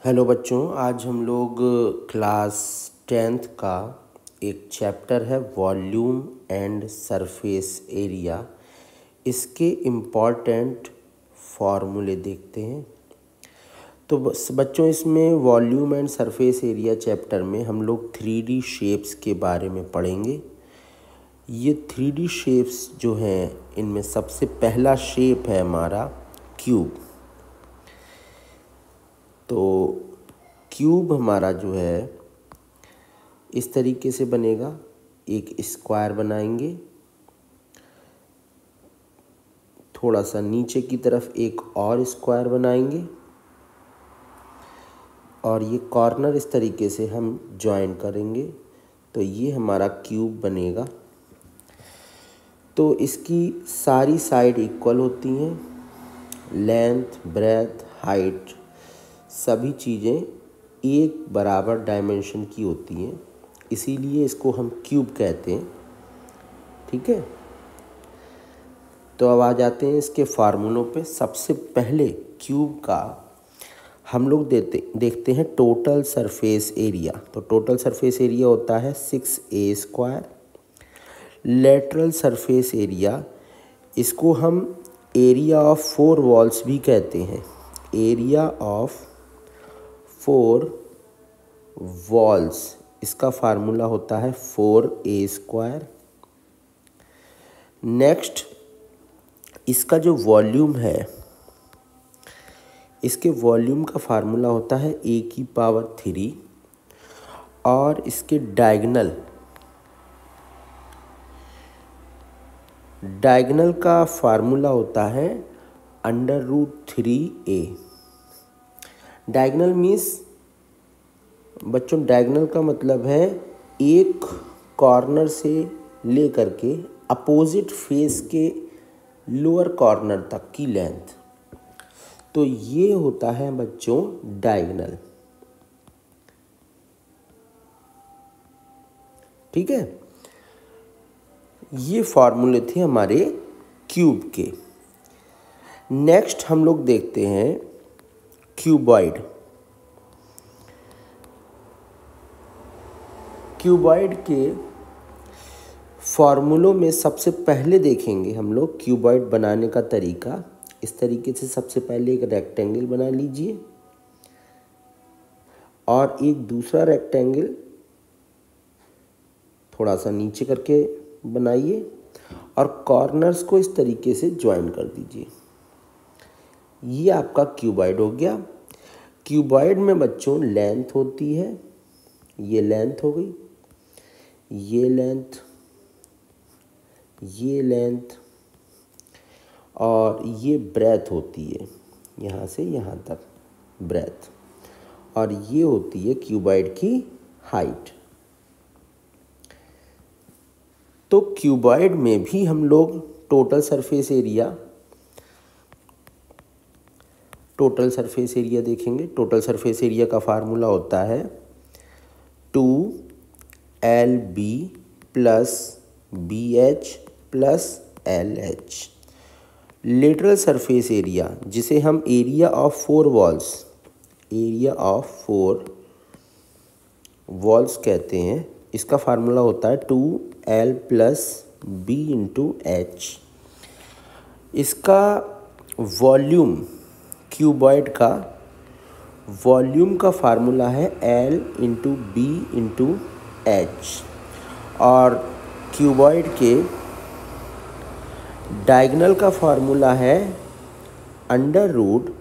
Hello बच्चों, आज हम लोग क्लास 10th का एक चैप्टर है वॉल्यूम एंड सरफेस एरिया। इसके इम्पॉर्टेंट फॉर्मूले देखते हैं। तो बस बच्चों, इसमें volume and surface area chapter में हम लोग 3D शेप्स के बारे में पढ़ेंगे। ये 3D शेप्स जो हैं, इनमें सबसे पहला शेप है हमारा क्यूब। तो क्यूब हमारा जो है इस तरीके से बनेगा। एक स्क्वायर बनाएंगे, थोड़ा सा नीचे की तरफ एक और स्क्वायर बनाएंगे और ये कॉर्नर इस तरीके से हम जॉइन करेंगे। तो ये हमारा क्यूब बनेगा। तो इसकी सारी साइड इक्वल होती हैं, लेंथ, ब्रेथ, हाइट सभी चीज़ें एक बराबर डायमेंशन की होती हैं, इसीलिए इसको हम क्यूब कहते हैं। ठीक है, तो अब आ जाते हैं इसके फार्मूलों पे। सबसे पहले क्यूब का हम लोग देखते हैं टोटल सरफेस एरिया। तो टोटल सरफेस एरिया होता है 6a²। लेटरल सरफेस एरिया, इसको हम एरिया ऑफ 4 वॉल्स भी कहते हैं। एरिया ऑफ 4 वॉल्स, इसका फार्मूला होता है 4a²। नेक्स्ट, इसका जो वॉल्यूम है, इसके वॉल्यूम का फार्मूला होता है a⁻³ और इसके डायगोनल का फार्मूला होता है √3a। डायगोनल मीन्स बच्चों, डायगोनल का मतलब है एक कॉर्नर से लेकर के अपोजिट फेस के लोअर कॉर्नर तक की लेंथ। तो ये होता है बच्चों डायगोनल। ठीक है, ये फॉर्मूले थे हमारे क्यूब के। नेक्स्ट हम लोग देखते हैं क्यूबॉइड। क्यूबॉइड के फॉर्मूलों में सबसे पहले देखेंगे हम लोग क्यूबॉइड बनाने का तरीका। इस तरीके से सबसे पहले एक रेक्टेंगल बना लीजिए और एक दूसरा रेक्टेंगल थोड़ा सा नीचे करके बनाइए और कॉर्नर्स को इस तरीके से ज्वाइन कर दीजिए। ये आपका क्यूबॉइड हो गया। क्यूबॉइड में बच्चों लेंथ होती है, ये लेंथ हो गई, ये लेंथ, ये लेंथ और ये ब्रेथ होती है, यहाँ से यहाँ तक ब्रेथ, और ये होती है क्यूबॉइड की हाइट। तो क्यूबॉइड में भी हम लोग टोटल सरफेस एरिया देखेंगे। टोटल सरफेस एरिया का फार्मूला होता है 2LB + BH + LH। Lateral surface area, जिसे हम एरिया ऑफ 4 वॉल्स कहते हैं, इसका फार्मूला होता है 2L + B × H। इसका वॉल्यूम, क्यूबॉइड का वॉल्यूम का फार्मूला है L × B × H। और क्यूबॉइड के डायगोनल का फार्मूला है √L²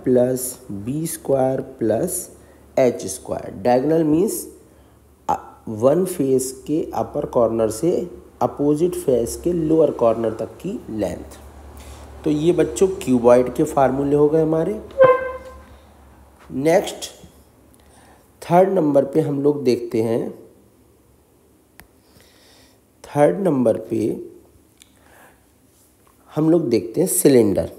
+ B² + H²। Diagonal means one face के अपर कॉर्नर से अपोजिट फेस के लोअर कॉर्नर तक की लेंथ। तो ये बच्चों क्यूबॉइड के फार्मूले हो गए हमारे। नेक्स्ट, थर्ड नंबर पे हम लोग देखते हैं, थर्ड नंबर पे हम लोग देखते हैं सिलेंडर।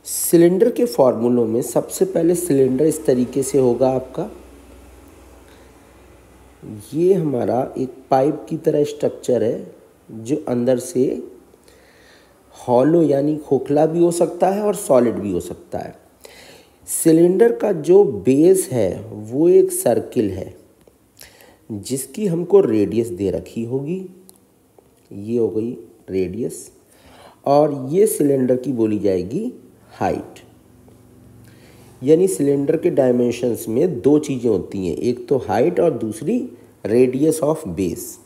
सिलेंडर के फॉर्मूलों में सबसे पहले सिलेंडर इस तरीके से होगा आपका। ये हमारा एक पाइप की तरह स्ट्रक्चर है जो अंदर से हॉलो यानी खोखला भी हो सकता है और सॉलिड भी हो सकता है। सिलेंडर का जो बेस है वो एक सर्किल है जिसकी हमको रेडियस दे रखी होगी, ये हो गई रेडियस, और ये सिलेंडर की बोली जाएगी हाइट। यानी सिलेंडर के डायमेंशंस में दो चीज़ें होती हैं, एक तो हाइट और दूसरी रेडियस ऑफ बेस।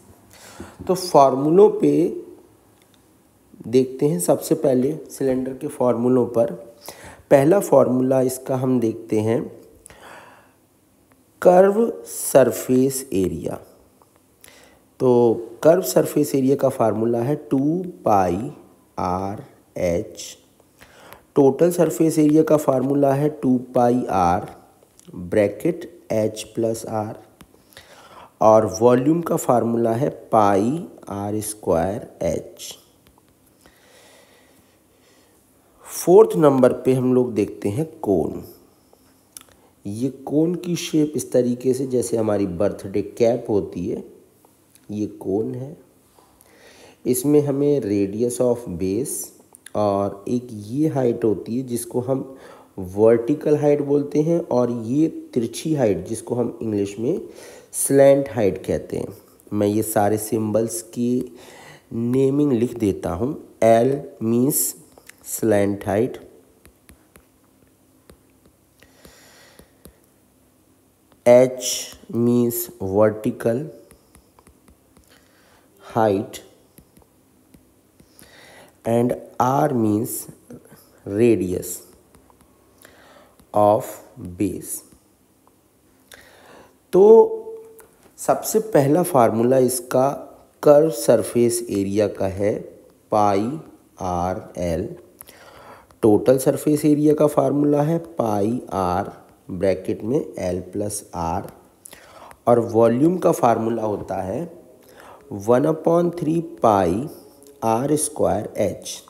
तो फार्मूलों पे देखते हैं। सबसे पहले सिलेंडर के फार्मूलों पर पहला फार्मूला इसका हम देखते हैं, कर्व सरफेस एरिया। तो कर्व सरफेस एरिया का फार्मूला है 2πr/h। टोटल सरफेस एरिया का फार्मूला है 2πr ब्रैकेट h+r, और वॉल्यूम का फार्मूला है πr²h। फोर्थ नंबर पे हम लोग देखते हैं कोन। ये कोन की शेप इस तरीके से, जैसे हमारी बर्थडे कैप होती है, ये कोन है। इसमें हमें रेडियस ऑफ बेस और एक ये हाइट होती है जिसको हम वर्टिकल हाइट बोलते हैं, और ये तिरछी हाइट जिसको हम इंग्लिश में स्लैंट हाइट कहते हैं। मैं ये सारे सिंबल्स की नेमिंग लिख देता हूँ। L means slant height, H means vertical height, and R means radius of base। तो सबसे पहला फार्मूला इसका कर्व सरफेस एरिया का है πr/l। टोटल सरफेस एरिया का फार्मूला है πr ब्रैकेट में l+r, और वॉल्यूम का फार्मूला होता है 1/3πr²h।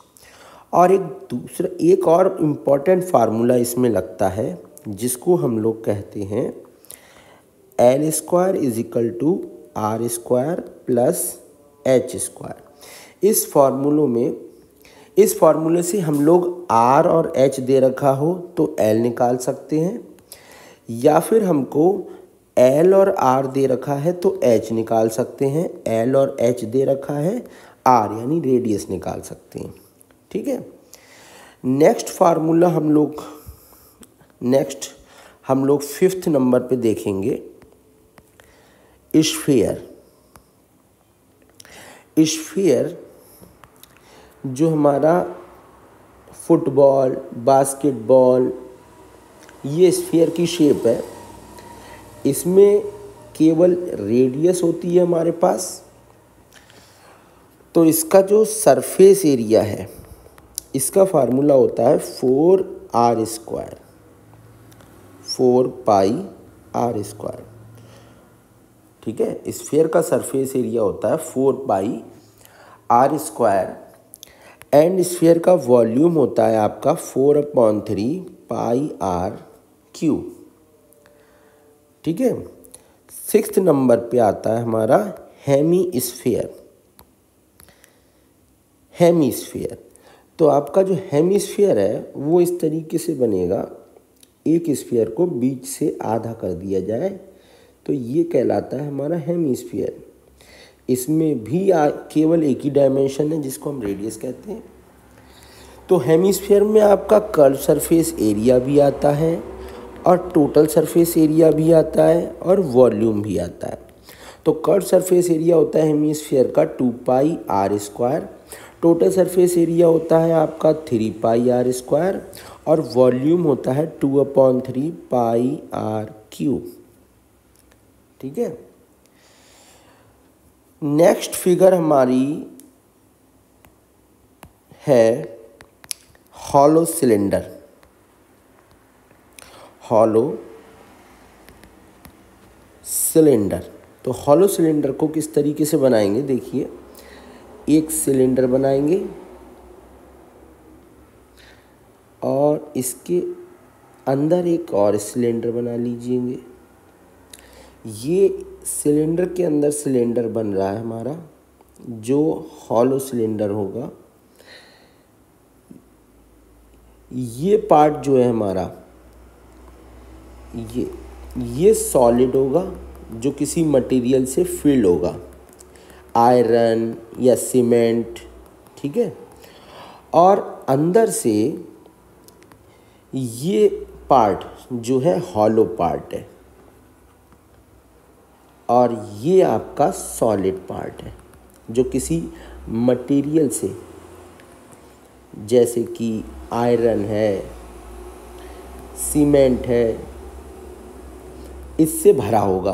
और एक और इम्पॉर्टेंट फार्मूला इसमें लगता है जिसको हम लोग कहते हैं L² = r² + h²। इस फार्मूले से हम लोग r और h दे रखा हो तो L निकाल सकते हैं, या फिर हमको L और R दे रखा है तो H निकाल सकते हैं। L और H दे रखा है, R यानी रेडियस निकाल सकते हैं। ठीक है। नेक्स्ट फार्मूला हम लोग फिफ्थ नंबर पे देखेंगे स्फीयर। जो हमारा फुटबॉल, बास्केटबॉल, ये स्फीयर की शेप है। इसमें केवल रेडियस होती है हमारे पास। तो इसका जो सरफेस एरिया है इसका फार्मूला होता है 4r², 4πr²। ठीक है। स्फीयर का सरफेस एरिया होता है 4πr², एंड स्फीयर का वॉल्यूम होता है आपका 4/3πr³। ठीक है। सिक्स्थ नंबर पे आता है हमारा हेमीस्फीयर। तो आपका जो हेमीस्फीयर है वो इस तरीके से बनेगा, एक स्फीयर को बीच से आधा कर दिया जाए तो ये कहलाता है हमारा हेमीस्फीयर। इसमें भी केवल एक ही डायमेंशन है जिसको हम रेडियस कहते हैं। तो हेमीस्फीयर में आपका कर्व सरफेस एरिया भी आता है, और टोटल सरफेस एरिया भी आता है, और वॉल्यूम भी आता है। तो कर्व सरफेस एरिया होता है हेमीस्फीयर का 2πr², टोटल सरफेस एरिया होता है आपका 3πr², और वॉल्यूम होता है 2/3πr³। ठीक है। नेक्स्ट फिगर हमारी है हॉलो सिलेंडर। तो हॉलो सिलेंडर को किस तरीके से बनाएंगे, देखिए। एक सिलेंडर बनाएंगे और इसके अंदर एक और सिलेंडर बना लीजिएंगे। ये सिलेंडर के अंदर सिलेंडर बन रहा है हमारा, जो हॉलो सिलेंडर होगा। ये पार्ट जो है हमारा, ये सॉलिड होगा जो किसी मटेरियल से फिल्ड होगा, आयरन या सीमेंट, ठीक है। और अंदर से ये पार्ट जो है हॉलो पार्ट है, और ये आपका सॉलिड पार्ट है जो किसी मटेरियल से, जैसे कि आयरन है, सीमेंट है, इससे भरा होगा।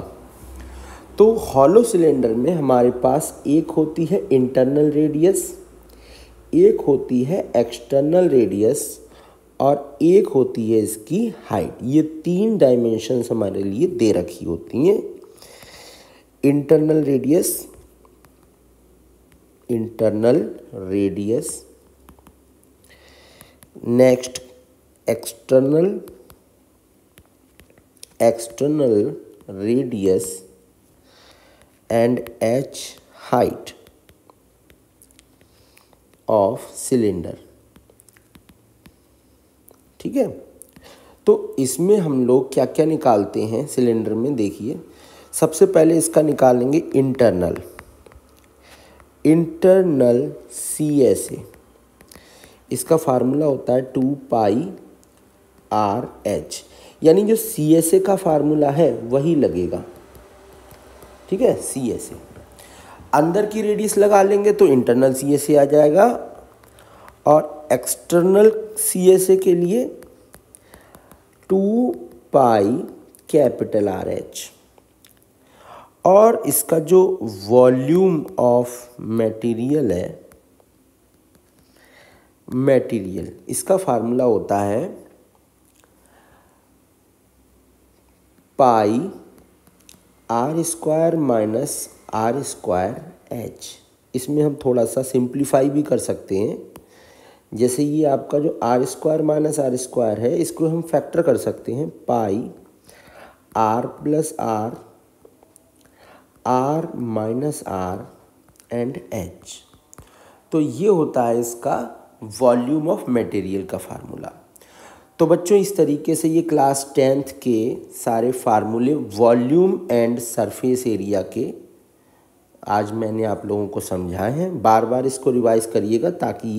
तो हॉलो सिलेंडर में हमारे पास एक होती है इंटरनल रेडियस, एक होती है एक्सटर्नल रेडियस, और एक होती है इसकी हाइट। ये 3 डायमेंशंस हमारे लिए दे रखी होती हैं। Internal radius, next external radius, and h height of cylinder, ठीक है। तो इसमें हम लोग क्या क्या निकालते हैं सिलेंडर में, देखिए। सबसे पहले इसका निकालेंगे इंटरनल CSA। इसका फार्मूला होता है 2πRh, यानी जो CSA का फार्मूला है वही लगेगा, ठीक है। CSA अंदर की रेडियस लगा लेंगे तो इंटरनल CSA आ जाएगा, और एक्सटर्नल CSA के लिए 2πRh, और इसका जो वॉल्यूम ऑफ मटेरियल है, इसका फार्मूला होता है πr² - r²h। इसमें हम थोड़ा सा सिंप्लीफाई भी कर सकते हैं। जैसे ये आपका जो r² - r² है, इसको हम फैक्टर कर सकते हैं, πr + r r and h। तो ये होता है इसका वॉल्यूम ऑफ मटेरियल का फार्मूला। तो बच्चों, इस तरीके से ये क्लास 10th के सारे फार्मूले वॉल्यूम एंड सरफेस एरिया के आज मैंने आप लोगों को समझाए हैं। बार बार इसको रिवाइज करिएगा ताकि